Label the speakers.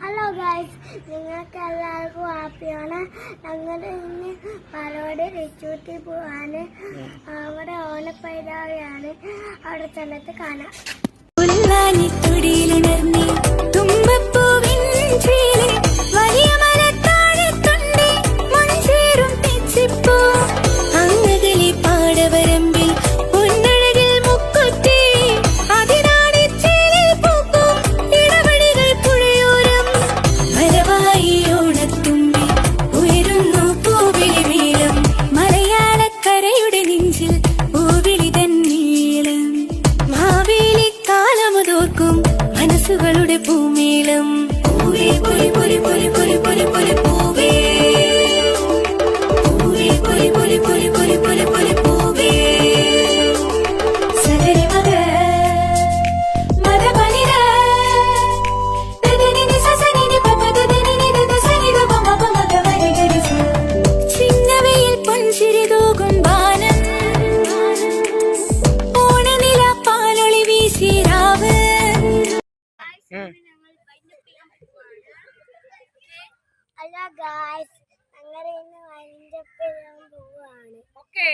Speaker 1: Hello guys, നിങ്ങൾക്ക് എല്ലാവർക്കും ഹാപ്പിയാണ്. ഞങ്ങൾ ഇന്ന് പാലോട് റിച്ചൂട്ടി പോവാണ്. അവിടെ ഓണപ്പൈതാവിയാണ്. അവിടെ ചെന്നിട്ട് കാണാം.
Speaker 2: മനസ്സുകളുടെ പൂമേളം പൂവേ പൊലി പൊലി പൊലി പൊലി പൊലി പൊലി പൂവേ പൂവേ പൊലി പൊലി പൊലി പൊലി പൊലി പൊലി പൂവേ സദരി മഗ മദ പനിര തദനി സസനി പപദനി ദസനി ദമ മഗ മഗരി ചിന്നവയിൽ പൊൻചിരി തൂകും വാനം ഓണനില പാലൊളി വീശിരാവ്.
Speaker 1: ഹലോ ഗായ്സ്, ഞങ്ങൾ ഇന്ന് വൈൻഡപ്പ് ചെയ്യാൻ പോവാണ്.
Speaker 3: ഓക്കേ.